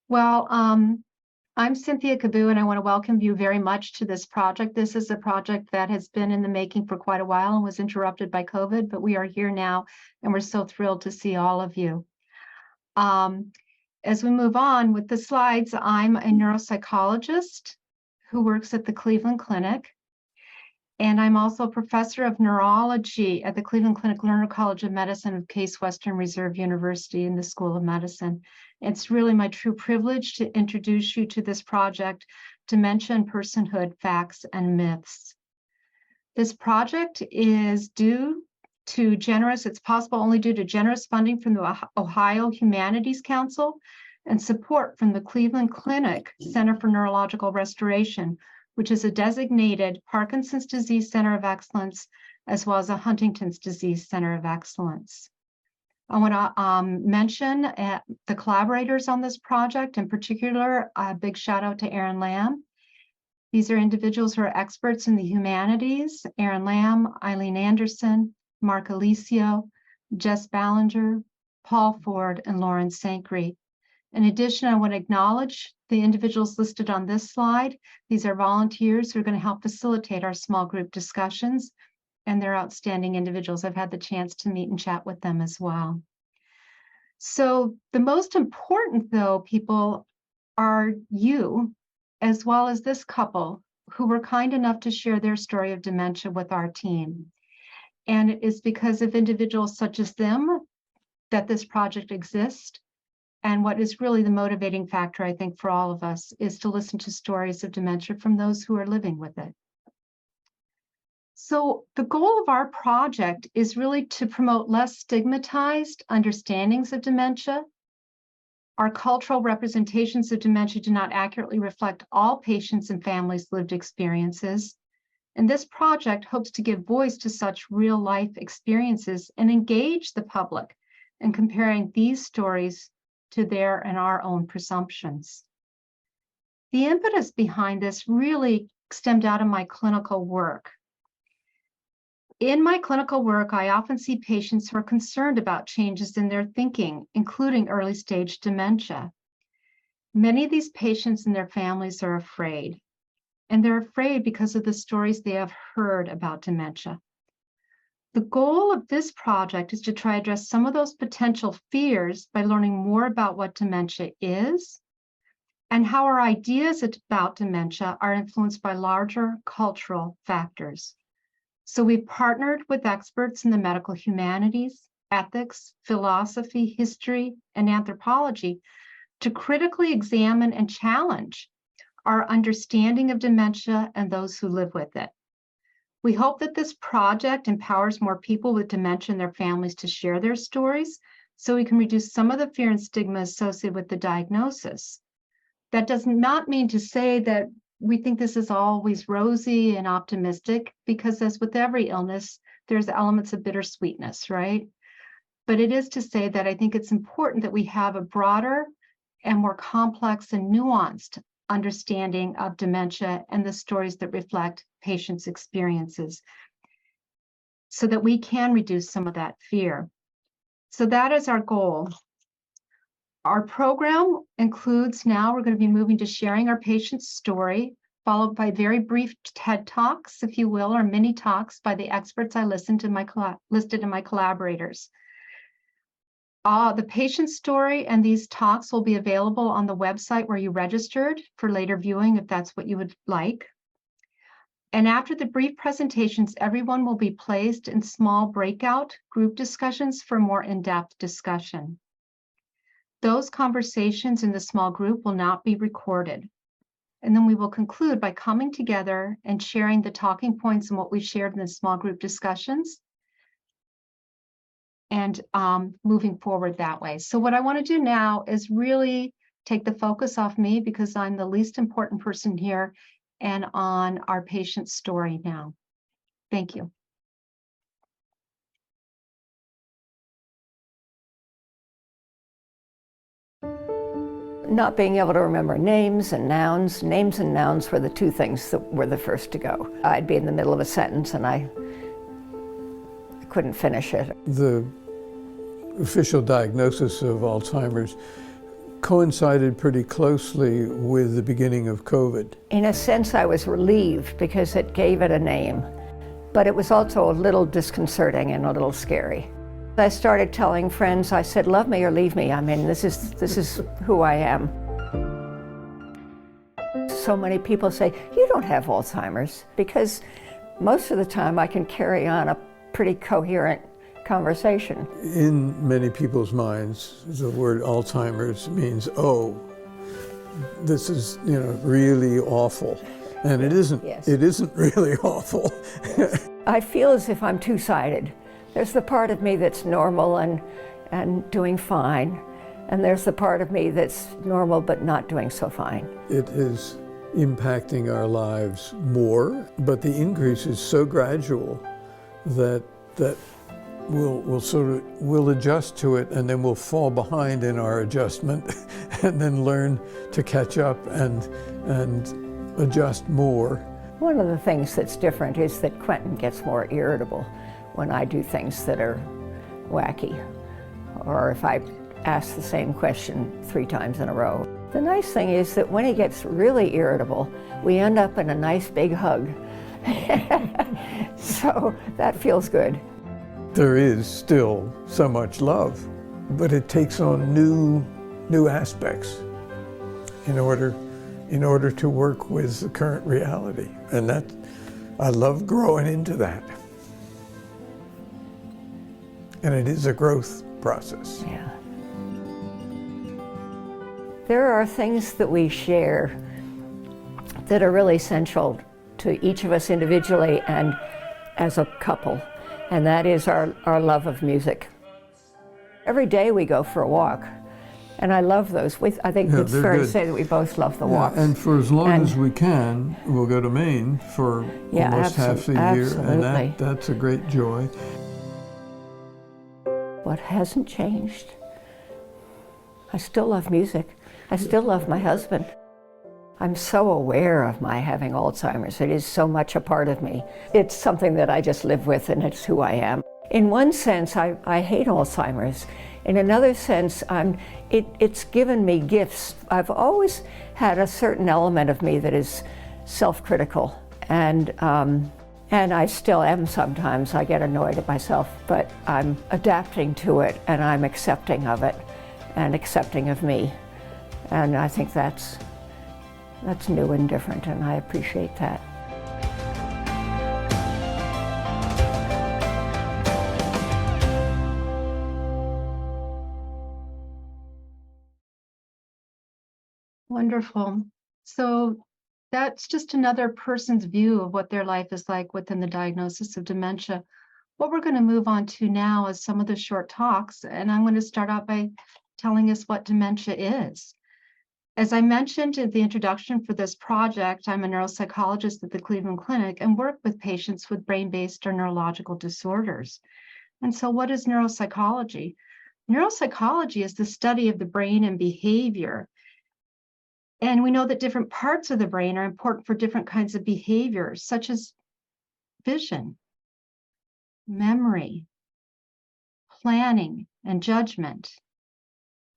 Well, I'm Cynthia Caboo, and I want to welcome you very much to this project. This is a project that has been in the making for quite a while and was interrupted by COVID, but we are here now, and we're so thrilled to see all of you. As we move on with the slides, I'm a neuropsychologist who works at the Cleveland Clinic, and I'm also a professor of neurology at the Cleveland Clinic Lerner College of Medicine of Case Western Reserve University in the School of Medicine. It's really my true privilege to introduce you to this project, Dementia and Personhood, Facts and Myths. This project is it's possible only due to generous funding from the Ohio Humanities Council and support from the Cleveland Clinic Center for Neurological Restoration, which is a designated Parkinson's Disease Center of Excellence, as well as a Huntington's Disease Center of Excellence. I want to mention the collaborators on this project, in particular, a big shout out to Aaron Lamb. These are individuals who are experts in the humanities: Aaron Lamb, Eileen Anderson, Mark Alicio, Jess Ballinger, Paul Ford, and Lauren Sankry. In addition, I want to acknowledge the individuals listed on this slide. These are volunteers who are going to help facilitate our small group discussions, and they're outstanding individuals. I've had the chance to meet and chat with them as well. So the most important, though, people are you, as well as this couple who were kind enough to share their story of dementia with our team. And it is because of individuals such as them that this project exists. And what is really the motivating factor, I think, for all of us is to listen to stories of dementia from those who are living with it. So the goal of our project is really to promote less stigmatized understandings of dementia. Our cultural representations of dementia do not accurately reflect all patients' and families' lived experiences. And this project hopes to give voice to such real-life experiences and engage the public in comparing these stories to their and our own presumptions. The impetus behind this really stemmed out of my clinical work. In my clinical work, I often see patients who are concerned about changes in their thinking, including early stage dementia. Many of these patients and their families are afraid, and they're afraid because of the stories they have heard about dementia. The goal of this project is to try to address some of those potential fears by learning more about what dementia is and how our ideas about dementia are influenced by larger cultural factors. So we partnered with experts in the medical humanities, ethics, philosophy, history, and anthropology to critically examine and challenge our understanding of dementia and those who live with it. We hope that this project empowers more people with dementia and their families to share their stories so we can reduce some of the fear and stigma associated with the diagnosis. That does not mean to say that we think this is always rosy and optimistic, because as with every illness, there's elements of bittersweetness, right? But it is to say that I think it's important that we have a broader and more complex and nuanced understanding of dementia and the stories that reflect patients' experiences so that we can reduce some of that fear. So that is our goal. Our program includes, now we're going to be moving to sharing our patient's story, followed by very brief TED Talks, if you will, or mini talks by the experts I listed in my collaborators. The patient story and these talks will be available on the website where you registered for later viewing, if that's what you would like. And after the brief presentations, everyone will be placed in small breakout group discussions for more in-depth discussion. Those conversations in the small group will not be recorded. And then we will conclude by coming together and sharing the talking points and what we shared in the small group discussions, and moving forward that way. So what I want to do now is really take the focus off me, because I'm the least important person here, and on our patient's story now. Thank you. Not being able to remember names and nouns were the two things that were the first to go. I'd be in the middle of a sentence and I couldn't finish it. The official diagnosis of Alzheimer's coincided pretty closely with the beginning of COVID. In a sense, I was relieved because it gave it a name, but it was also a little disconcerting and a little scary. I started telling friends, I said, love me or leave me. I mean, this is who I am. So many people say, you don't have Alzheimer's, because most of the time I can carry on a pretty coherent conversation. In many people's minds, the word Alzheimer's means, oh, this is, really awful. And it isn't. Yes. It isn't really awful. I feel as if I'm two-sided. There's the part of me that's normal and doing fine, and there's the part of me that's normal but not doing so fine. It is impacting our lives more, but the increase is so gradual that we'll adjust to it, and then we'll fall behind in our adjustment and then learn to catch up and adjust more. One of the things that's different is that Quentin gets more irritable when I do things that are wacky, or if I ask the same question 3 times in a row. The nice thing is that when he gets really irritable, we end up in a nice big hug. So that feels good. There is still so much love, but it takes on new aspects in order to work with the current reality. And I love growing into that. And it is a growth process. Yeah. There are things that we share that are really essential to each of us individually and as a couple, and that is our love of music. Every day we go for a walk, and I love those. I think it's fair to say that we both love the walks. And for as long as we can, we'll go to Maine for almost half the year, and that's a great joy. What hasn't changed? I still love music. I still love my husband. I'm so aware of my having Alzheimer's. It is so much a part of me. It's something that I just live with, and it's who I am. In one sense, I hate Alzheimer's. In another sense, it's given me gifts. I've always had a certain element of me that is self-critical, and I still am sometimes. I get annoyed at myself, but I'm adapting to it, and I'm accepting of it, and accepting of me. And I think that's new and different, and I appreciate that. Wonderful. So that's just another person's view of what their life is like within the diagnosis of dementia. What we're going to move on to now is some of the short talks, and I'm going to start out by telling us what dementia is. As I mentioned in the introduction for this project, I'm a neuropsychologist at the Cleveland Clinic and work with patients with brain-based or neurological disorders. And so what is neuropsychology? Neuropsychology is the study of the brain and behavior. And we know that different parts of the brain are important for different kinds of behaviors, such as vision, memory, planning, and judgment.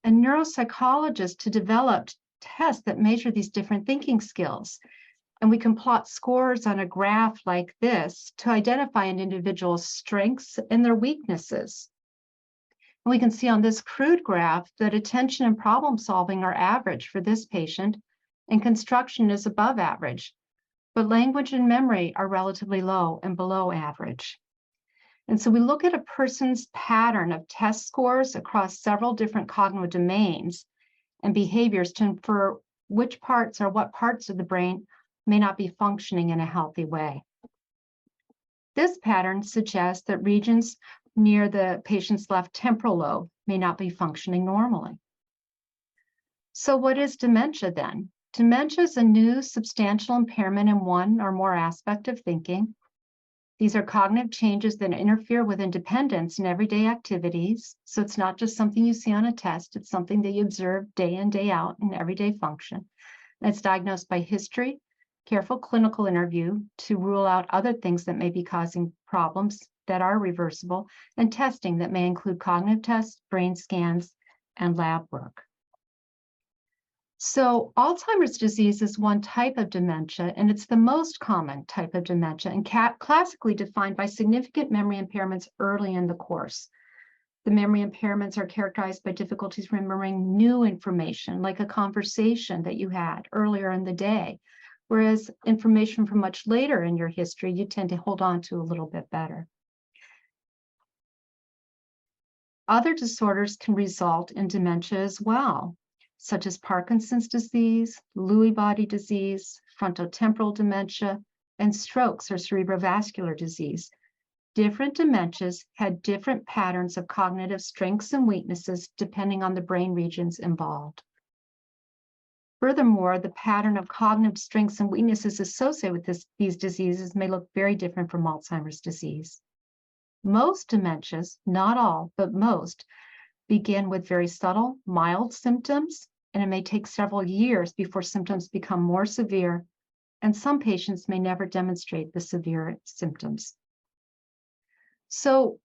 And neuropsychologists have developed tests that measure these different thinking skills. And we can plot scores on a graph like this to identify an individual's strengths and their weaknesses. And we can see on this crude graph that attention and problem solving are average for this patient, and construction is above average. But language and memory are relatively low and below average. And so we look at a person's pattern of test scores across several different cognitive domains and behaviors to infer which parts or what parts of the brain may not be functioning in a healthy way. This pattern suggests that regions near the patient's left temporal lobe may not be functioning normally. So what is dementia then? Dementia is a new substantial impairment in one or more aspect of thinking. These are cognitive changes that interfere with independence in everyday activities. So it's not just something you see on a test, it's something that you observe day in, day out in everyday function. And it's diagnosed by history, careful clinical interview to rule out other things that may be causing problems that are reversible, and testing that may include cognitive tests, brain scans, and lab work. So Alzheimer's disease is one type of dementia, and it's the most common type of dementia and classically defined by significant memory impairments early in the course. The memory impairments are characterized by difficulties remembering new information, like a conversation that you had earlier in the day, whereas information from much later in your history, you tend to hold on to a little bit better. Other disorders can result in dementia as well, such as Parkinson's disease, Lewy body disease, frontotemporal dementia, and strokes or cerebrovascular disease. Different dementias had different patterns of cognitive strengths and weaknesses depending on the brain regions involved. Furthermore, the pattern of cognitive strengths and weaknesses associated with these diseases may look very different from Alzheimer's disease. Most dementias, not all, but most, begin with very subtle, mild symptoms, and it may take several years before symptoms become more severe, and some patients may never demonstrate the severe symptoms. So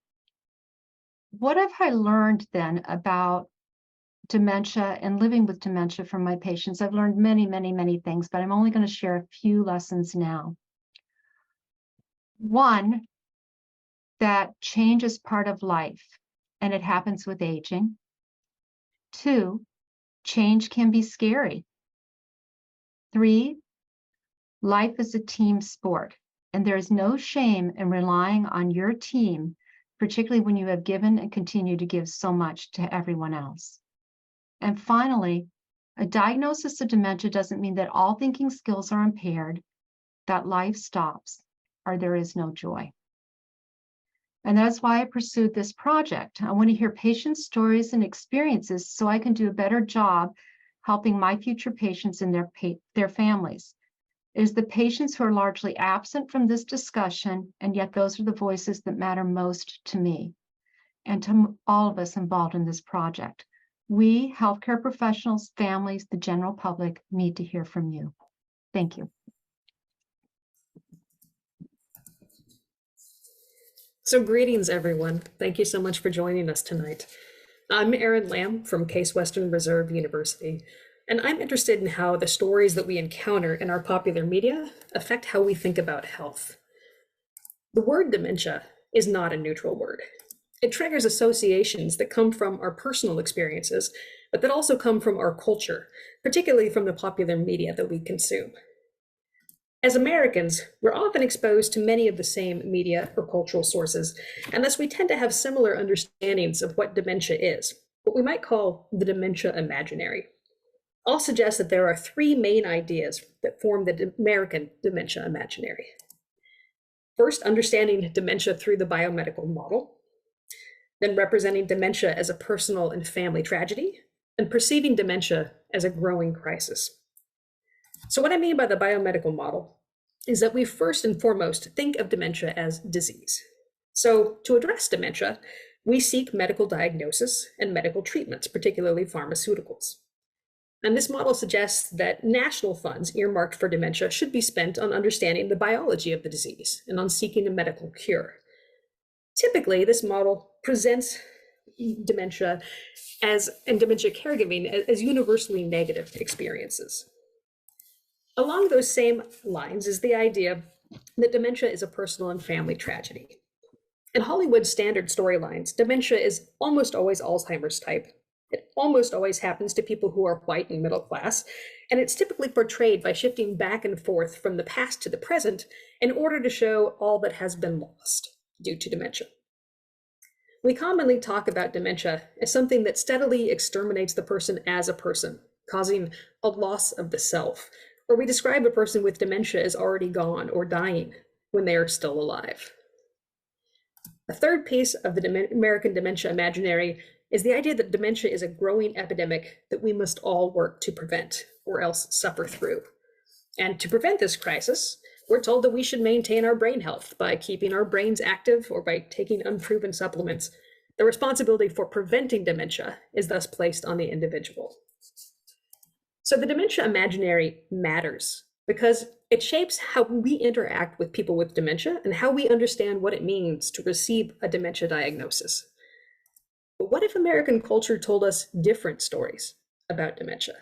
what have I learned then about dementia and living with dementia from my patients? I've learned many, many, many things, but I'm only going to share a few lessons now. One, that change is part of life, and it happens with aging. Two, change can be scary. Three, life is a team sport, and there is no shame in relying on your team, particularly when you have given and continue to give so much to everyone else. And finally, a diagnosis of dementia doesn't mean that all thinking skills are impaired, that life stops, or there is no joy. And that's why I pursued this project. I want to hear patients' stories and experiences so I can do a better job helping my future patients and their families. It is the patients who are largely absent from this discussion, and yet those are the voices that matter most to me and to all of us involved in this project. We, healthcare professionals, families, the general public, need to hear from you. Thank you. So greetings, everyone. Thank you so much for joining us tonight. I'm Erin Lamb from Case Western Reserve University, and I'm interested in how the stories that we encounter in our popular media affect how we think about health. The word dementia is not a neutral word. It triggers associations that come from our personal experiences, but that also come from our culture, particularly from the popular media that we consume. As Americans, we're often exposed to many of the same media or cultural sources, and thus we tend to have similar understandings of what dementia is, what we might call the dementia imaginary. I'll suggest that there are three main ideas that form the American dementia imaginary. First, understanding dementia through the biomedical model, then representing dementia as a personal and family tragedy, and perceiving dementia as a growing crisis. So what I mean by the biomedical model is that we first and foremost think of dementia as disease. So to address dementia, we seek medical diagnosis and medical treatments, particularly pharmaceuticals. And this model suggests that national funds earmarked for dementia should be spent on understanding the biology of the disease and on seeking a medical cure. Typically, this model presents dementia and dementia caregiving as universally negative experiences. Along those same lines is the idea that dementia is a personal and family tragedy. In Hollywood's standard storylines, dementia is almost always Alzheimer's type. It almost always happens to people who are white and middle class, and it's typically portrayed by shifting back and forth from the past to the present in order to show all that has been lost due to dementia. We commonly talk about dementia as something that steadily exterminates the person as a person, causing a loss of the self, or we describe a person with dementia as already gone or dying when they are still alive. A third piece of the American dementia imaginary is the idea that dementia is a growing epidemic that we must all work to prevent or else suffer through. And to prevent this crisis, we're told that we should maintain our brain health by keeping our brains active or by taking unproven supplements. The responsibility for preventing dementia is thus placed on the individual. So the dementia imaginary matters because it shapes how we interact with people with dementia and how we understand what it means to receive a dementia diagnosis. But what if American culture told us different stories about dementia?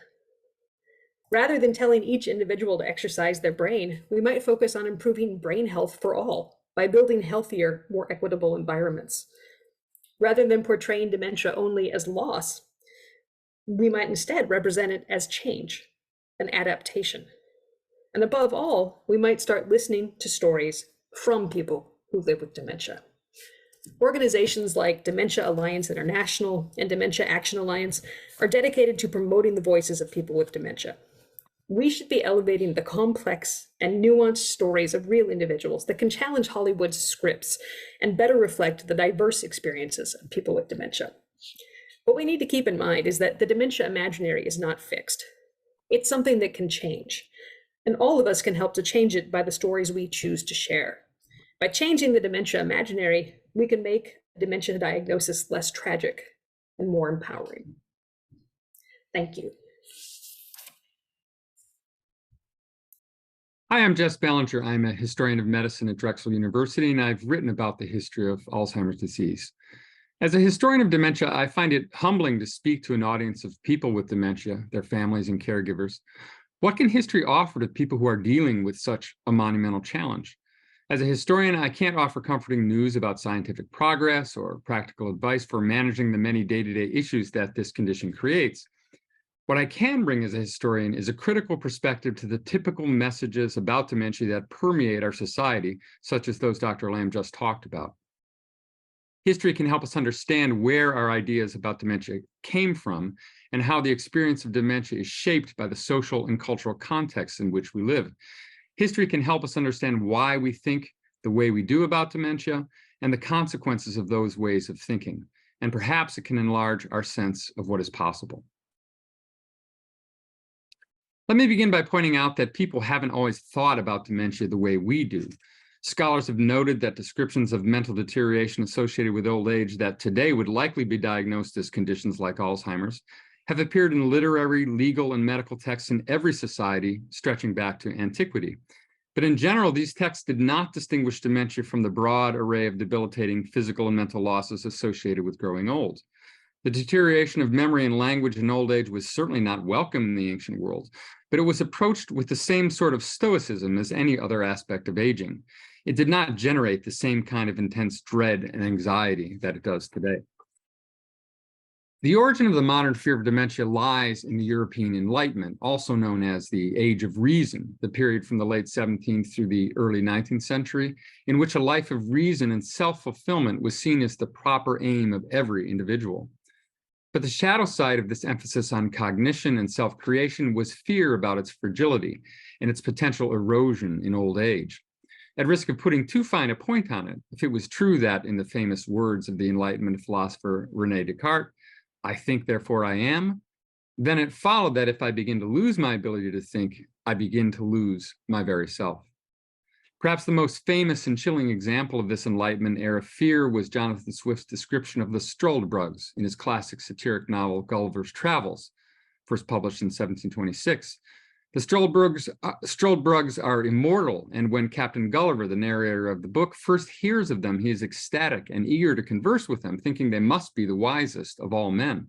Rather than telling each individual to exercise their brain, we might focus on improving brain health for all by building healthier, more equitable environments. Rather than portraying dementia only as loss, we might instead represent it as change, an adaptation. And above all, we might start listening to stories from people who live with dementia. Organizations like Dementia Alliance International and Dementia Action Alliance are dedicated to promoting the voices of people with dementia. We should be elevating the complex and nuanced stories of real individuals that can challenge Hollywood's scripts and better reflect the diverse experiences of people with dementia. What we need to keep in mind is that the dementia imaginary is not fixed. It's something that can change, and all of us can help to change it by the stories we choose to share. By changing the dementia imaginary, we can make dementia diagnosis less tragic and more empowering. Thank you. Hi, I'm Jess Ballinger. I'm a historian of medicine at Drexel University, and I've written about the history of Alzheimer's disease. As a historian of dementia, I find it humbling to speak to an audience of people with dementia, their families and caregivers. What can history offer to people who are dealing with such a monumental challenge? As a historian, I can't offer comforting news about scientific progress or practical advice for managing the many day-to-day issues that this condition creates. What I can bring as a historian is a critical perspective to the typical messages about dementia that permeate our society, such as those Dr. Lamb just talked about. History can help us understand where our ideas about dementia came from and how the experience of dementia is shaped by the social and cultural context in which we live. History can help us understand why we think the way we do about dementia and the consequences of those ways of thinking. And perhaps it can enlarge our sense of what is possible. Let me begin by pointing out that people haven't always thought about dementia the way we do. Scholars have noted that descriptions of mental deterioration associated with old age that today would likely be diagnosed as conditions like Alzheimer's have appeared in literary, legal, and medical texts in every society, stretching back to antiquity. But in general, these texts did not distinguish dementia from the broad array of debilitating physical and mental losses associated with growing old. The deterioration of memory and language in old age was certainly not welcome in the ancient world, but it was approached with the same sort of stoicism as any other aspect of aging. It did not generate the same kind of intense dread and anxiety that it does today. The origin of the modern fear of dementia lies in the European Enlightenment, also known as the Age of Reason, the period from the late 17th through the early 19th century, in which a life of reason and self-fulfillment was seen as the proper aim of every individual. But the shadow side of this emphasis on cognition and self-creation was fear about its fragility and its potential erosion in old age. At risk of putting too fine a point on it, if it was true that, in the famous words of the Enlightenment philosopher René Descartes, I think, therefore I am, then it followed that if I begin to lose my ability to think, I begin to lose my very self. Perhaps the most famous and chilling example of this Enlightenment era fear was Jonathan Swift's description of the Struldbrugs in his classic satiric novel Gulliver's Travels, first published in 1726. The Struldbrugs are immortal, and when Captain Gulliver, the narrator of the book, first hears of them, he is ecstatic and eager to converse with them, thinking they must be the wisest of all men.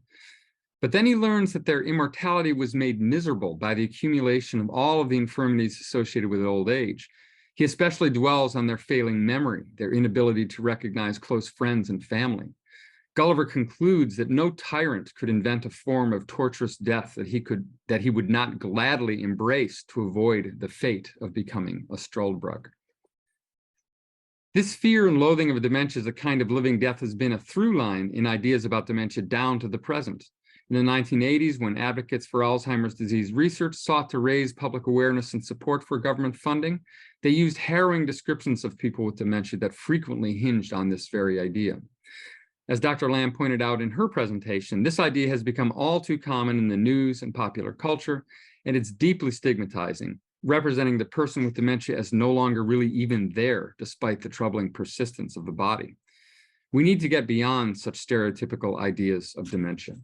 But then he learns that their immortality was made miserable by the accumulation of all of the infirmities associated with old age. He especially dwells on their failing memory, their inability to recognize close friends and family. Gulliver concludes that no tyrant could invent a form of torturous death that he would not gladly embrace to avoid the fate of becoming a Struldbrug. This fear and loathing of dementia as a kind of living death has been a through line in ideas about dementia down to the present. In the 1980s, when advocates for Alzheimer's disease research sought to raise public awareness and support for government funding, they used harrowing descriptions of people with dementia that frequently hinged on this very idea. As Dr. Lamb pointed out in her presentation, this idea has become all too common in the news and popular culture, and it's deeply stigmatizing, representing the person with dementia as no longer really even there, despite the troubling persistence of the body. We need to get beyond such stereotypical ideas of dementia.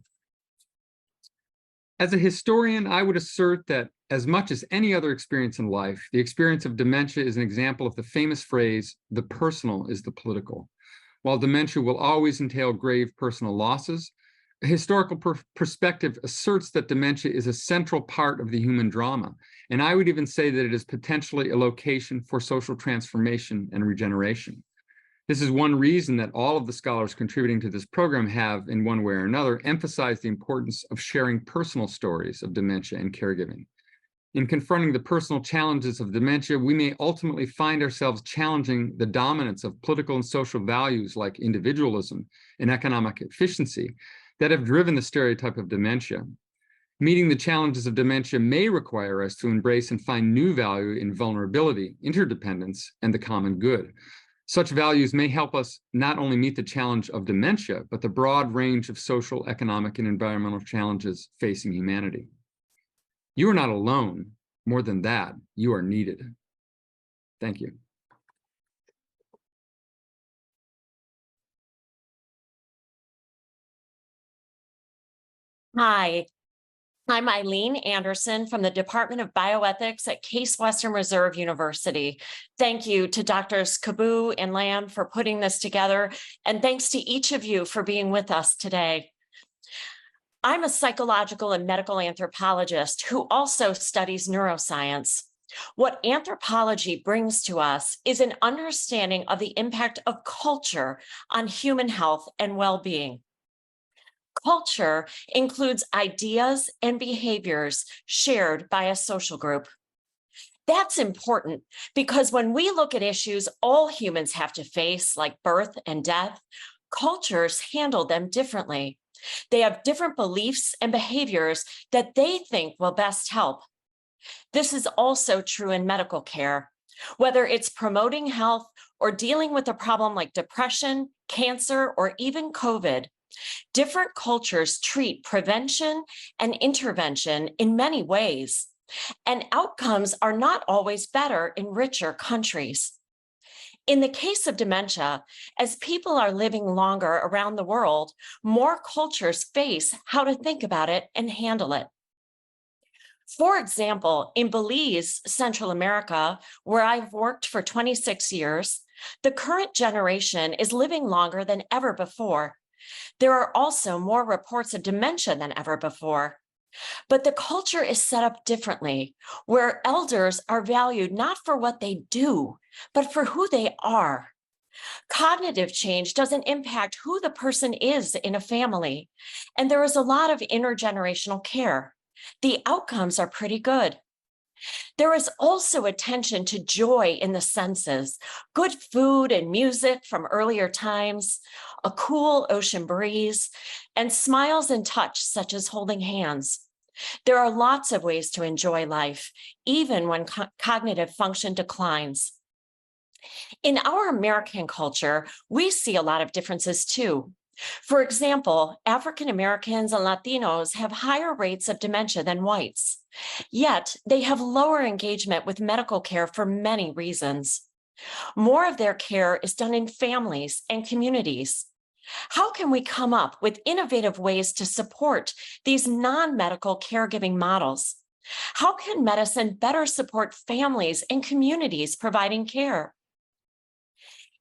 As a historian, I would assert that as much as any other experience in life, the experience of dementia is an example of the famous phrase, "the personal is the political." While dementia will always entail grave personal losses, historical perspective asserts that dementia is a central part of the human drama, and I would even say that it is potentially a location for social transformation and regeneration. This is one reason that all of the scholars contributing to this program have, in one way or another, emphasized the importance of sharing personal stories of dementia and caregiving. In confronting the personal challenges of dementia, we may ultimately find ourselves challenging the dominance of political and social values like individualism and economic efficiency that have driven the stereotype of dementia. Meeting the challenges of dementia may require us to embrace and find new value in vulnerability, interdependence, and the common good. Such values may help us not only meet the challenge of dementia, but the broad range of social, economic, and environmental challenges facing humanity. You are not alone. More than that, you are needed. Thank you. Hi, I'm Eileen Anderson from the Department of Bioethics at Case Western Reserve University. Thank you to Drs. Kaboo and Lamb for putting this together, and thanks to each of you for being with us today. I'm a psychological and medical anthropologist who also studies neuroscience. What anthropology brings to us is an understanding of the impact of culture on human health and well-being. Culture includes ideas and behaviors shared by a social group. That's important because when we look at issues all humans have to face, like birth and death, cultures handle them differently. They have different beliefs and behaviors that they think will best help. This is also true in medical care, whether it's promoting health or dealing with a problem like depression, cancer, or even COVID. Different cultures treat prevention and intervention in many ways, and outcomes are not always better in richer countries. In the case of dementia, as people are living longer around the world, more cultures face how to think about it and handle it. For example, in Belize, Central America, where I've worked for 26 years, the current generation is living longer than ever before. There are also more reports of dementia than ever before. But the culture is set up differently, where elders are valued not for what they do, but for who they are. Cognitive change doesn't impact who the person is in a family, and there is a lot of intergenerational care. The outcomes are pretty good. There is also attention to joy in the senses, good food and music from earlier times, a cool ocean breeze, and smiles and touch such as holding hands. There are lots of ways to enjoy life, even when cognitive function declines. In our American culture, we see a lot of differences too. For example, African Americans and Latinos have higher rates of dementia than whites, yet they have lower engagement with medical care for many reasons. More of their care is done in families and communities. How can we come up with innovative ways to support these non-medical caregiving models? How can medicine better support families and communities providing care?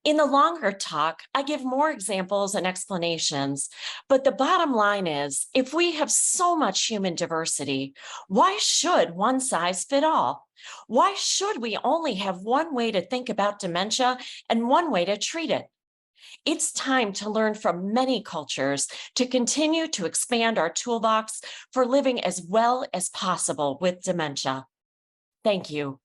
In the longer talk, I give more examples and explanations, but the bottom line is, if we have so much human diversity, why should one size fit all? Why should we only have one way to think about dementia and one way to treat it? It's time to learn from many cultures to continue to expand our toolbox for living as well as possible with dementia. Thank you.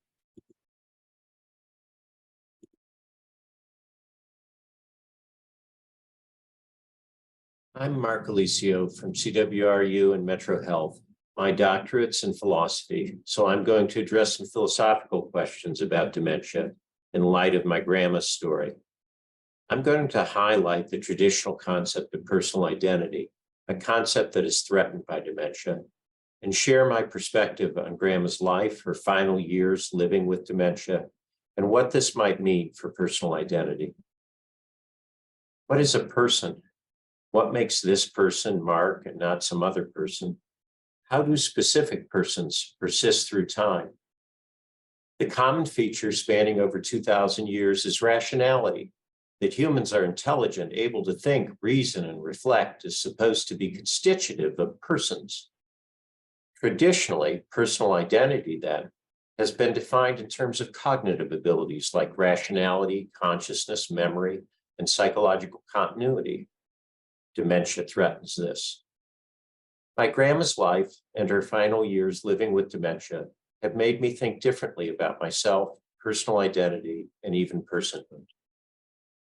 I'm Mark Alicio from CWRU and Metro Health. My doctorate's in philosophy, so I'm going to address some philosophical questions about dementia in light of my grandma's story. I'm going to highlight the traditional concept of personal identity, a concept that is threatened by dementia, and share my perspective on grandma's life, her final years living with dementia, and what this might mean for personal identity. What is a person? What makes this person Mark and not some other person? How do specific persons persist through time? The common feature spanning over 2,000 years is rationality. That humans are intelligent, able to think, reason, and reflect is supposed to be constitutive of persons. Traditionally, personal identity, then, has been defined in terms of cognitive abilities like rationality, consciousness, memory, and psychological continuity. Dementia threatens this. My grandma's life and her final years living with dementia have made me think differently about myself, personal identity, and even personhood.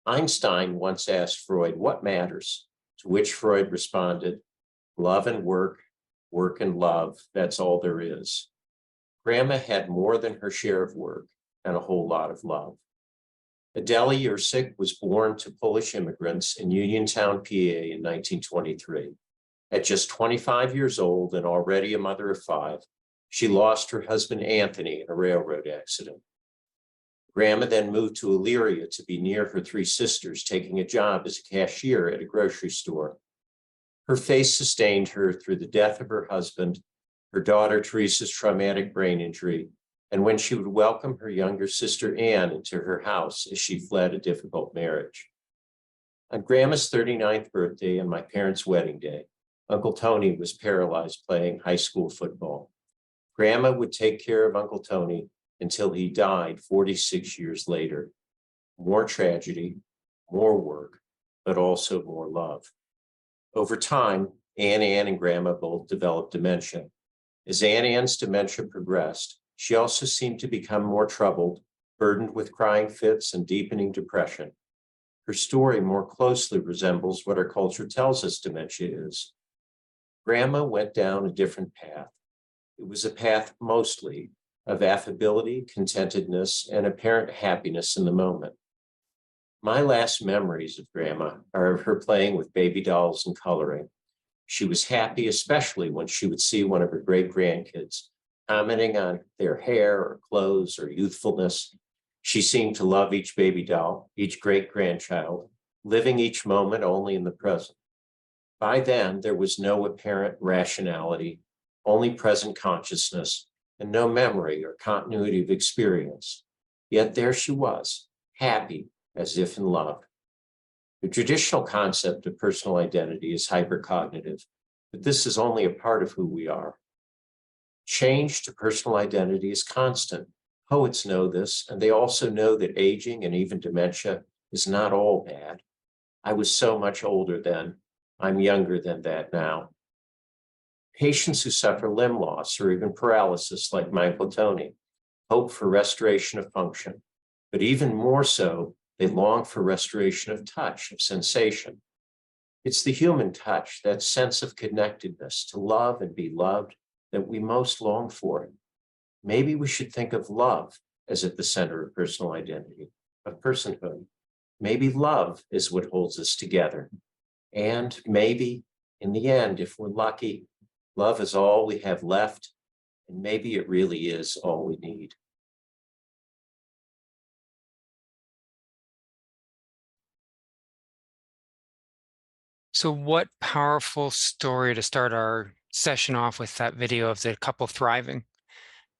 Einstein once asked Freud what matters, to which Freud responded, love and work, work and love, that's all there is. Grandma had more than her share of work and a whole lot of love. Adele Yersick was born to Polish immigrants in Uniontown, PA in 1923. At just 25 years old and already a mother of 5, she lost her husband Anthony in a railroad accident. Grandma then moved to Elyria to be near her 3 sisters, taking a job as a cashier at a grocery store. Her faith sustained her through the death of her husband, her daughter Teresa's traumatic brain injury, and when she would welcome her younger sister Anne into her house as she fled a difficult marriage. On Grandma's 39th birthday and my parents' wedding day, Uncle Tony was paralyzed playing high school football. Grandma would take care of Uncle Tony until he died 46 years later. More tragedy, more work, but also more love. Over time, Anne and Grandma both developed dementia. As Anne's dementia progressed, she also seemed to become more troubled, burdened with crying fits and deepening depression. Her story more closely resembles what our culture tells us dementia is. Grandma went down a different path. It was a path mostly of affability, contentedness, and apparent happiness in the moment. My last memories of Grandma are of her playing with baby dolls and coloring. She was happy, especially when she would see one of her great-grandkids, commenting on their hair or clothes or youthfulness. She seemed to love each baby doll, each great-grandchild, living each moment only in the present. By then, there was no apparent rationality, only present consciousness, and no memory or continuity of experience. Yet there she was, happy, as if in love. The traditional concept of personal identity is hypercognitive, but this is only a part of who we are. Change to personal identity is constant. Poets know this, and they also know that aging and even dementia is not all bad. I was so much older then. I'm younger than that now. Patients who suffer limb loss or even paralysis, like my Uncle Tony, hope for restoration of function, but even more so, they long for restoration of touch, of sensation. It's the human touch, that sense of connectedness, to love and be loved, that we most long for. Maybe we should think of love as at the center of personal identity, of personhood. Maybe love is what holds us together. And maybe, in the end, if we're lucky, love is all we have left, and maybe it really is all we need. So what powerful story to start our session off with, that video of the couple thriving,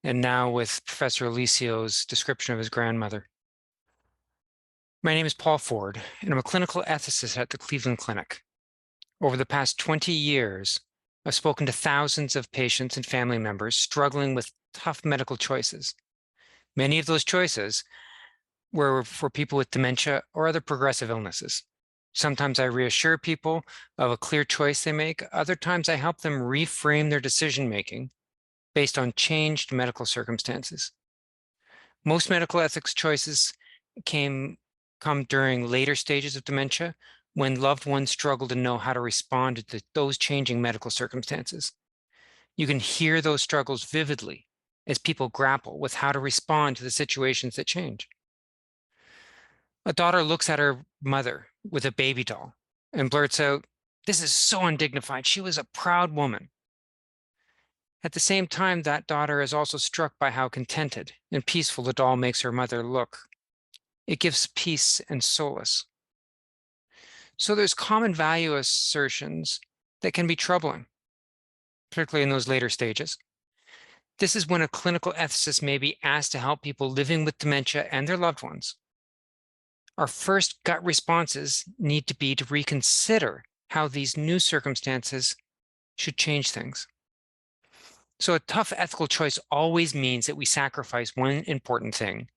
and now with Professor Alicio's description of his grandmother. My name is Paul Ford, and I'm a clinical ethicist at the Cleveland Clinic. Over the past 20 years, I've spoken to thousands of patients and family members struggling with tough medical choices. Many of those choices were for people with dementia or other progressive illnesses. Sometimes I reassure people of a clear choice they make. Other times I help them reframe their decision-making based on changed medical circumstances. Most medical ethics choices come during later stages of dementia, when loved ones struggle to know how to respond to those changing medical circumstances. You can hear those struggles vividly as people grapple with how to respond to the situations that change. A daughter looks at her mother with a baby doll and blurts out, "This is so undignified. She was a proud woman." At the same time, that daughter is also struck by how contented and peaceful the doll makes her mother look. It gives peace and solace. So there's common value assertions that can be troubling, particularly in those later stages. This is when a clinical ethicist may be asked to help people living with dementia and their loved ones our first gut responses need to be to reconsider how these new circumstances should change things. So a tough ethical choice always means that we sacrifice one important thing.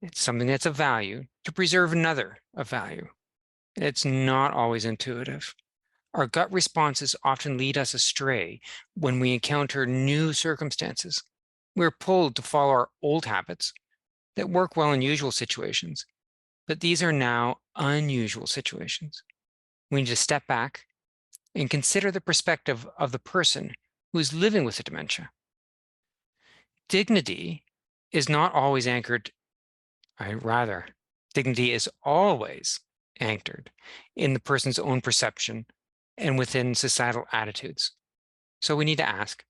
It's something that's of value to preserve another of value. It's not always intuitive. Our gut responses often lead us astray when we encounter new circumstances. We're pulled to follow our old habits that work well in usual situations, but these are now unusual situations. We need to step back and consider the perspective of the person who is living with the dementia. Dignity is not always anchored, dignity is always anchored in the person's own perception and within societal attitudes. So we need to ask,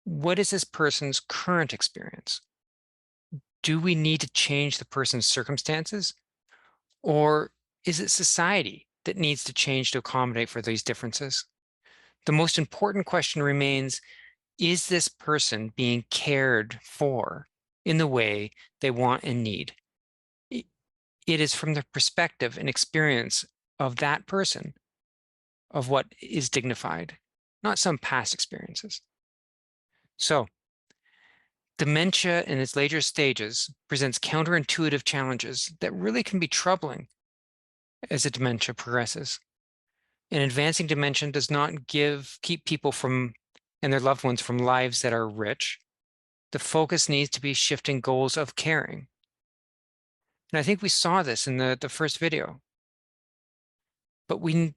what is this person's current experience? Do we need to change the person's circumstances? Or is it society that needs to change to accommodate for these differences? The most important question remains, is this person being cared for in the way they want and need? It is from the perspective and experience of that person of what is dignified, not some past experiences. So, dementia in its later stages presents counterintuitive challenges that really can be troubling as the dementia progresses. And advancing dementia does not keep people from and their loved ones from lives that are rich. The focus needs to be shifting goals of caring. And I think we saw this in the first video. But we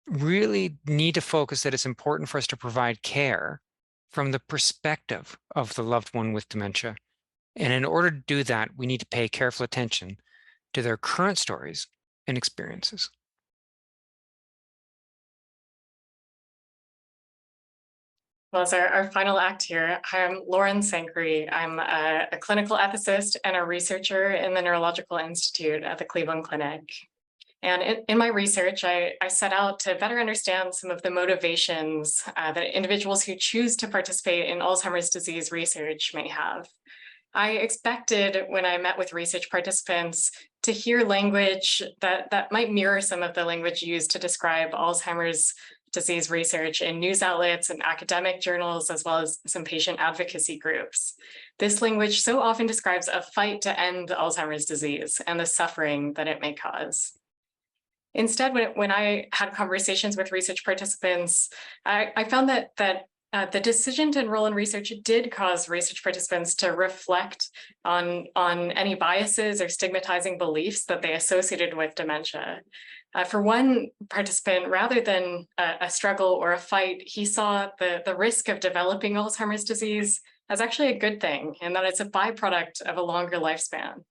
really need to focus that it's important for us to provide care from the perspective of the loved one with dementia. And in order to do that, we need to pay careful attention to their current stories and experiences. Well, as our final act here, I'm Lauren Sankry. I'm a clinical ethicist and a researcher in the Neurological Institute at the Cleveland Clinic. And in my research, I set out to better understand some of the motivations that individuals who choose to participate in Alzheimer's disease research may have. I expected when I met with research participants to hear language that might mirror some of the language used to describe Alzheimer's disease research in news outlets and academic journals, as well as some patient advocacy groups. This language so often describes a fight to end Alzheimer's disease and the suffering that it may cause. Instead, when I had conversations with research participants, I found that the decision to enroll in research did cause research participants to reflect on any biases or stigmatizing beliefs that they associated with dementia. For one participant, rather than a struggle or a fight, he saw the risk of developing Alzheimer's disease as actually a good thing, and that it's a byproduct of a longer lifespan.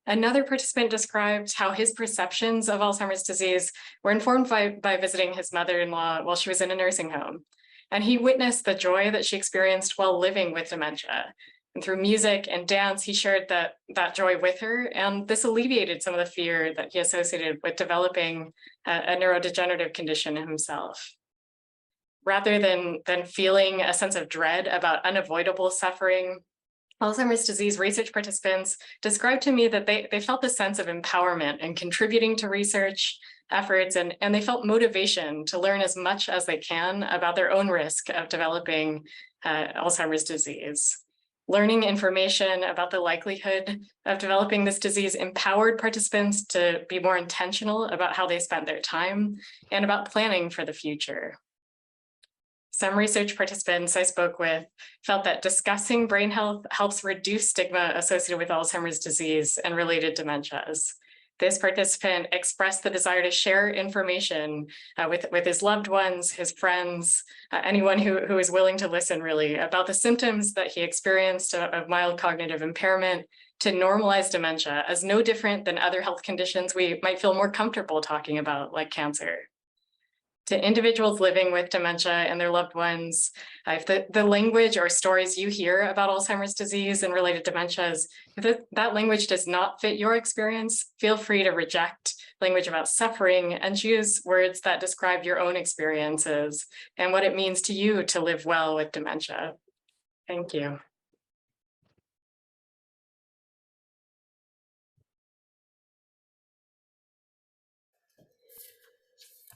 Another participant described how his perceptions of Alzheimer's disease were informed by visiting his mother-in-law while she was in a nursing home. And he witnessed the joy that she experienced while living with dementia. And through music and dance, he shared that joy with her, and this alleviated some of the fear that he associated with developing a neurodegenerative condition himself. Rather than feeling a sense of dread about unavoidable suffering, Alzheimer's disease research participants described to me that they felt a sense of empowerment in contributing to research efforts, and they felt motivation to learn as much as they can about their own risk of developing Alzheimer's disease. Learning information about the likelihood of developing this disease empowered participants to be more intentional about how they spent their time and about planning for the future. Some research participants I spoke with felt that discussing brain health helps reduce stigma associated with Alzheimer's disease and related dementias. This participant expressed the desire to share information with his loved ones, his friends, anyone who is willing to listen really about the symptoms that he experienced of mild cognitive impairment to normalize dementia as no different than other health conditions we might feel more comfortable talking about, like cancer. To individuals living with dementia and their loved ones, if the language or stories you hear about Alzheimer's disease and related dementias, if that language does not fit your experience, feel free to reject language about suffering and choose words that describe your own experiences and what it means to you to live well with dementia. Thank you.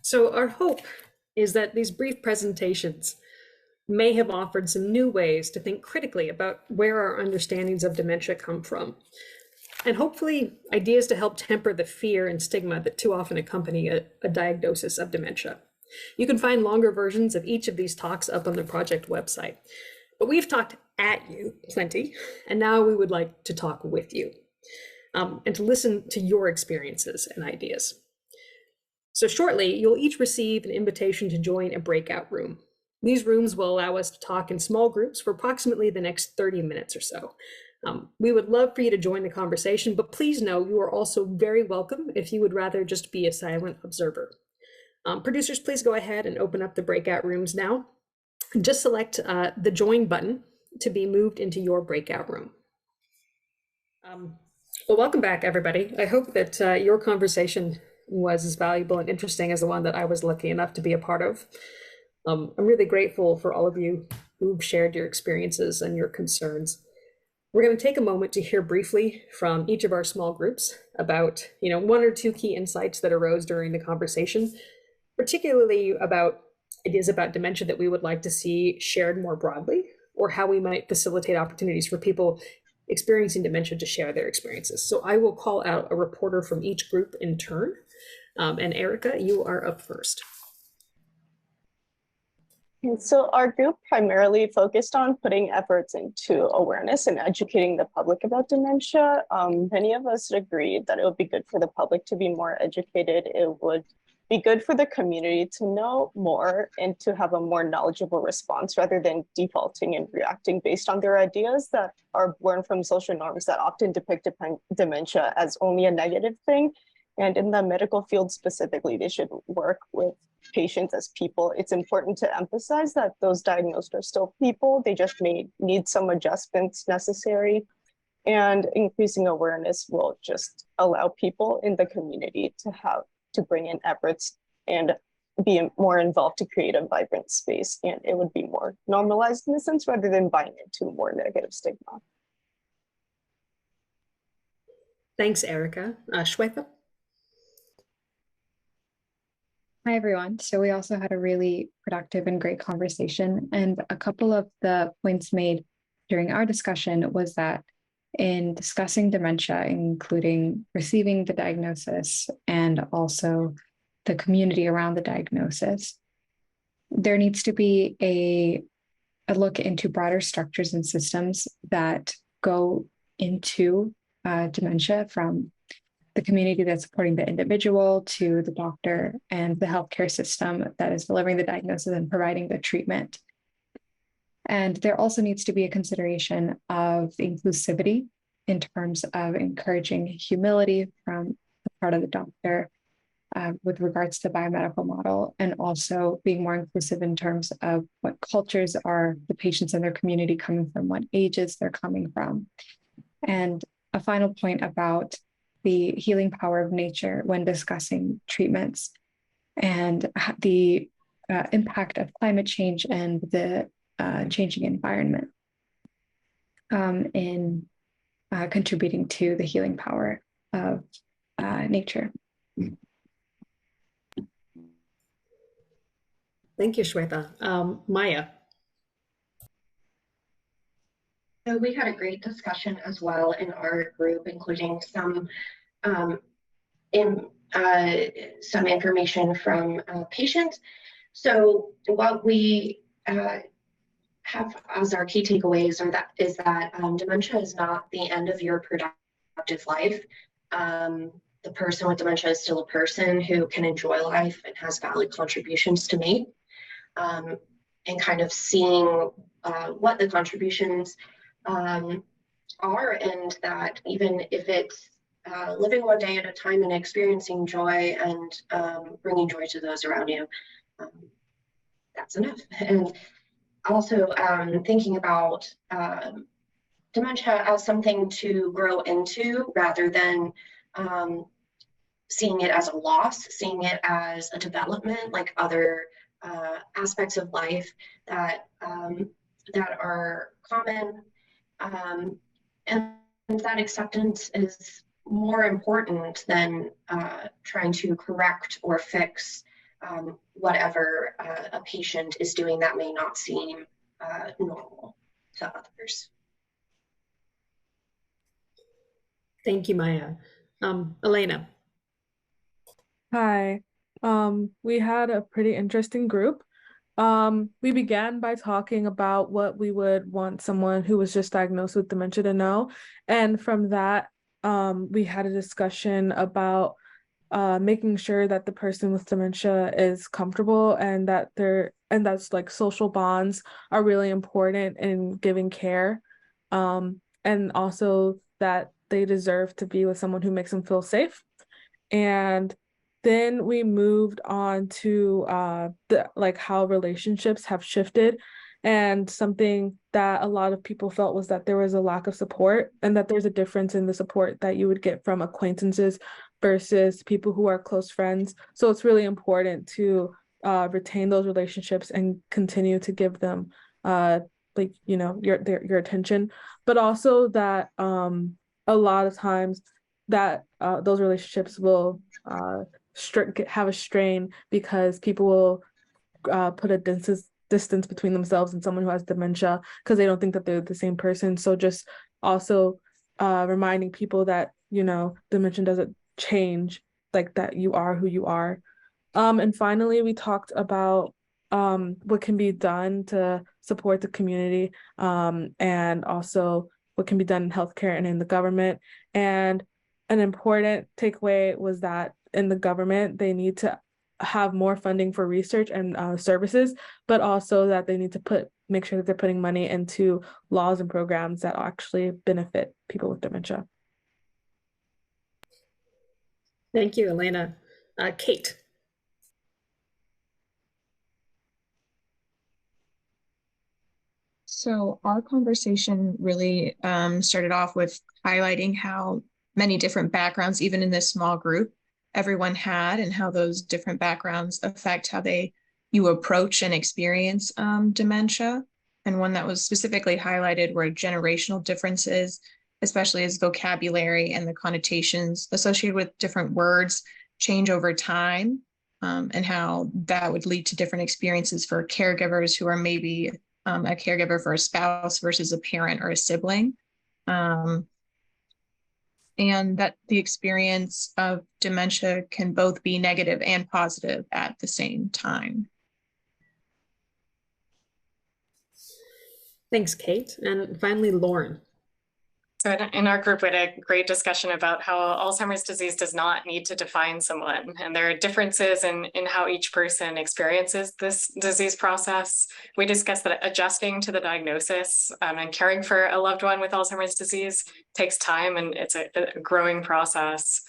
So our hope is that these brief presentations may have offered some new ways to think critically about where our understandings of dementia come from, and hopefully ideas to help temper the fear and stigma that too often accompany a diagnosis of dementia. You can find longer versions of each of these talks up on the project website. But we've talked at you plenty, and now we would like to talk with you and to listen to your experiences and ideas. So shortly, you'll each receive an invitation to join a breakout room. These rooms will allow us to talk in small groups for approximately the next 30 minutes or so. We would love for you to join the conversation, but please know you are also very welcome if you would rather just be a silent observer. Producers, please go ahead and open up the breakout rooms now. Just select the join button to be moved into your breakout room. Well, welcome back, everybody. I hope that your conversation was as valuable and interesting as the one that I was lucky enough to be a part of. I'm really grateful for all of you who've shared your experiences and your concerns. We're going to take a moment to hear briefly from each of our small groups about, one or two key insights that arose during the conversation, particularly about ideas about dementia that we would like to see shared more broadly, or how we might facilitate opportunities for people experiencing dementia to share their experiences. So I will call out a reporter from each group in turn. And Erica, you are up first. And so our group primarily focused on putting efforts into awareness and educating the public about dementia. Many of us agreed that it would be good for the public to be more educated. It would be good for the community to know more and to have a more knowledgeable response rather than defaulting and reacting based on their ideas that are born from social norms that often depict dementia as only a negative thing. And in the medical field specifically, they should work with patients as people. It's important to emphasize that those diagnosed are still people. They just may need some adjustments necessary. And increasing awareness will just allow people in the community to bring in efforts and be more involved to create a vibrant space. And it would be more normalized in a sense rather than buying into more negative stigma. Thanks, Erica. Shweta? Hi, everyone. So we also had a really productive and great conversation. And a couple of the points made during our discussion was that in discussing dementia, including receiving the diagnosis and also the community around the diagnosis, there needs to be a look into broader structures and systems that go into dementia, from the community that's supporting the individual to the doctor and the healthcare system that is delivering the diagnosis and providing the treatment. And there also needs to be a consideration of inclusivity in terms of encouraging humility from the part of the doctor with regards to the biomedical model, and also being more inclusive in terms of what cultures are the patients in their community coming from, what ages they're coming from. And a final point about the healing power of nature when discussing treatments and the impact of climate change and the changing environment in contributing to the healing power of nature. Thank you, Shweta. Maya? So we had a great discussion as well in our group, including some information from patients. So what we have as our key takeaways is that dementia is not the end of your productive life. The person with dementia is still a person who can enjoy life and has valid contributions to make, and kind of seeing what the contributions are, and that even if it's living one day at a time and experiencing joy and bringing joy to those around you, that's enough. And also thinking about dementia as something to grow into rather than seeing it as a loss, seeing it as a development like other aspects of life that are common. And that acceptance is more important than trying to correct or fix whatever a patient is doing that may not seem normal to others. Thank you, Maya. Elena. Hi. We had a pretty interesting group. We began by talking about what we would want someone who was just diagnosed with dementia to know. And from that, we had a discussion about making sure that the person with dementia is comfortable and that that's like social bonds are really important in giving care. And also that they deserve to be with someone who makes them feel safe. And then we moved on to how relationships have shifted. And something that a lot of people felt was that there was a lack of support and that there's a difference in the support that you would get from acquaintances versus people who are close friends. So it's really important to retain those relationships and continue to give them your attention, but also that a lot of times that those relationships will have a strain because people will put a distance between themselves and someone who has dementia because they don't think that they're the same person. So just also reminding people that, dementia doesn't change, like that you are who you are. And finally, we talked about what can be done to support the community, and also what can be done in healthcare and in the government. And an important takeaway was that in the government, they need to have more funding for research and services, but also that they need to make sure that they're putting money into laws and programs that actually benefit people with dementia. Thank you, Elena. Kate. So our conversation really started off with highlighting how many different backgrounds, even in this small group, everyone had, and how those different backgrounds affect how you approach and experience dementia. And one that was specifically highlighted were generational differences, especially as vocabulary and the connotations associated with different words change over time, and how that would lead to different experiences for caregivers who are maybe a caregiver for a spouse versus a parent or a sibling. And that the experience of dementia can both be negative and positive at the same time. Thanks, Kate. And finally, Lauren. So in our group, we had a great discussion about how Alzheimer's disease does not need to define someone. And there are differences in how each person experiences this disease process. We discussed that adjusting to the diagnosis and caring for a loved one with Alzheimer's disease takes time, and it's a growing process.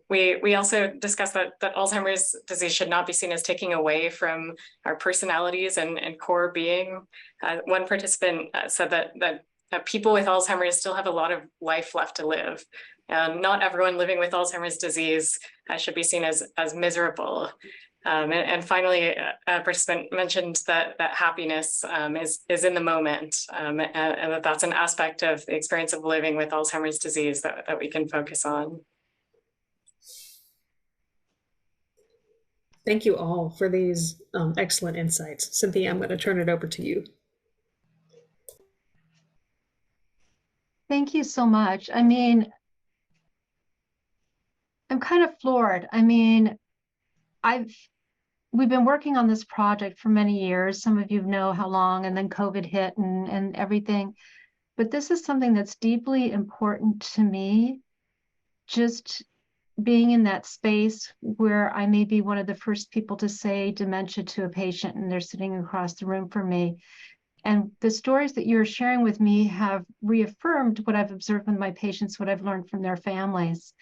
We also discussed that Alzheimer's disease should not be seen as taking away from our personalities and core being. One participant said that people with Alzheimer's still have a lot of life left to live. And not everyone living with Alzheimer's disease should be seen as miserable. And finally, a participant mentioned that happiness is in the moment, and that's an aspect of the experience of living with Alzheimer's disease that we can focus on. Thank you all for these excellent insights. Cynthia, I'm going to turn it over to you. Thank you so much. I mean, I'm kind of floored. I mean, we've been working on this project for many years. Some of you know how long, and then COVID hit and everything. But this is something that's deeply important to me. Just being in that space where I may be one of the first people to say dementia to a patient and they're sitting across the room from me. And the stories that you're sharing with me have reaffirmed what I've observed with my patients, what I've learned from their families,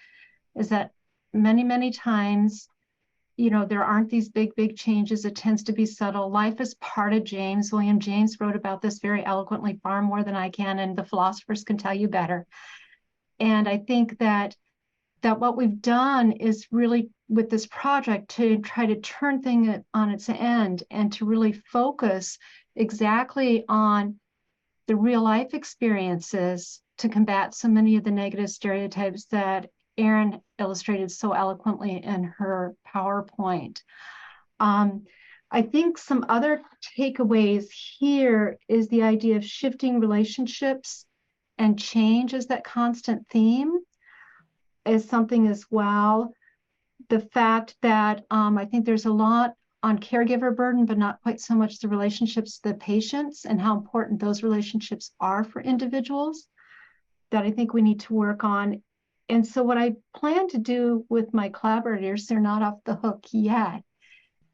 is that many, many times, there aren't these big changes. It tends to be subtle. Life is part of James. William James wrote about this very eloquently, far more than I can, and the philosophers can tell you better. And I think that what we've done is really, with this project, to try to turn things on its end and to really focus exactly on the real life experiences to combat so many of the negative stereotypes that Erin illustrated so eloquently in her PowerPoint. I think some other takeaways here is the idea of shifting relationships and change as that constant theme is something as well. The fact that I think there's a lot on caregiver burden, but not quite so much the relationships to the patients and how important those relationships are for individuals that I think we need to work on. And so what I plan to do with my collaborators, they're not off the hook yet,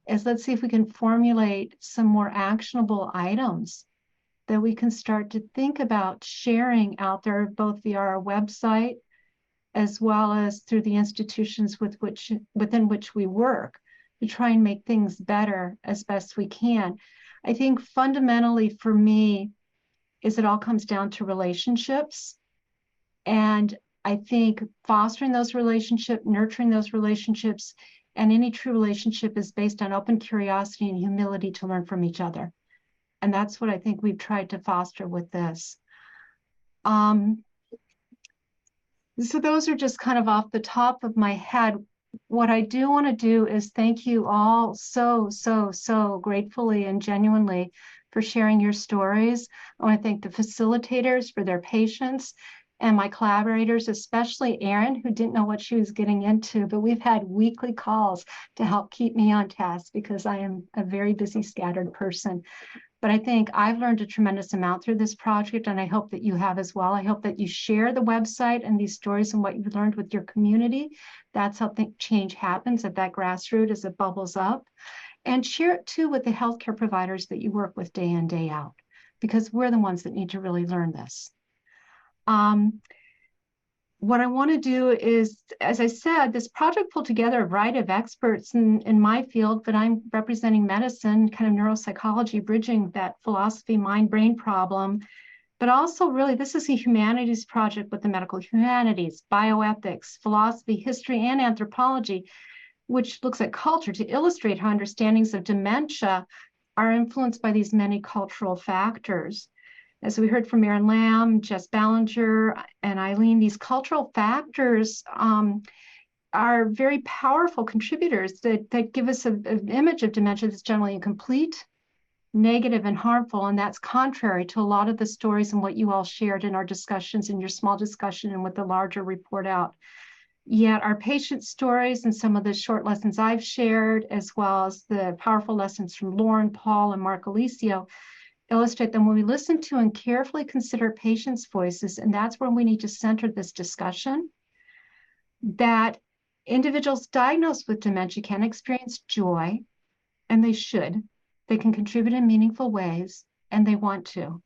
is let's see if we can formulate some more actionable items that we can start to think about sharing out there, both via our website, as well as through the institutions within which we work, to try and make things better as best we can. I think fundamentally for me is it all comes down to relationships. And I think fostering those relationships, nurturing those relationships, and any true relationship is based on open curiosity and humility to learn from each other. And that's what I think we've tried to foster with this. So those are just kind of off the top of my head. What I do want to do is thank you all so gratefully and genuinely for sharing your stories. I want to thank the facilitators for their patience and my collaborators, especially Erin, who didn't know what she was getting into, but we've had weekly calls to help keep me on task because I am a very busy, scattered person. But I think I've learned a tremendous amount through this project, and I hope that you have as well. I hope that you share the website and these stories and what you've learned with your community. That's how change happens at that grassroots as it bubbles up. And share it too with the healthcare providers that you work with day in, day out, because we're the ones that need to really learn this. What I want to do is, as I said, this project pulled together a variety of experts in my field, but I'm representing medicine, kind of neuropsychology, bridging that philosophy, mind-brain problem. But also really, this is a humanities project with the medical humanities, bioethics, philosophy, history, and anthropology, which looks at culture to illustrate how understandings of dementia are influenced by these many cultural factors. As we heard from Erin Lamb, Jess Ballinger, and Eileen, these cultural factors are very powerful contributors that give us an image of dementia that's generally incomplete, negative, and harmful. And that's contrary to a lot of the stories and what you all shared in our discussions, in your small discussion and with the larger report out. Yet our patient stories and some of the short lessons I've shared, as well as the powerful lessons from Lauren, Paul, and Mark Alicio, illustrate that when we listen to and carefully consider patients' voices, and that's where we need to center this discussion, that individuals diagnosed with dementia can experience joy, and they should. They can contribute in meaningful ways, and they want to.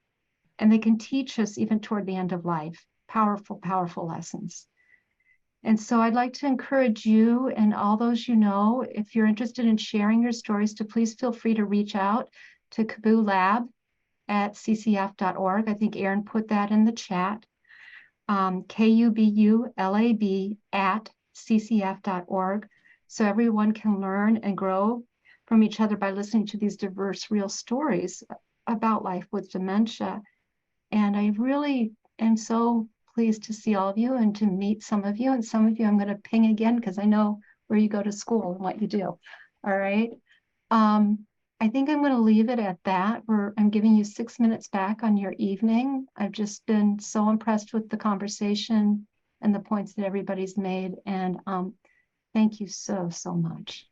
And they can teach us even toward the end of life, powerful, powerful lessons. And so I'd like to encourage you and all those you know, if you're interested in sharing your stories, to please feel free to reach out to Kaboo Lab at ccf.org. I think Erin put that in the chat. KUBULAB at ccf.org. So everyone can learn and grow from each other by listening to these diverse, real stories about life with dementia. And I really am so pleased to see all of you and to meet some of you. And some of you I'm going to ping again because I know where you go to school and what you do. All right. I think I'm going to leave it at that. I'm giving you 6 minutes back on your evening. I've just been so impressed with the conversation and the points that everybody's made. And thank you so much.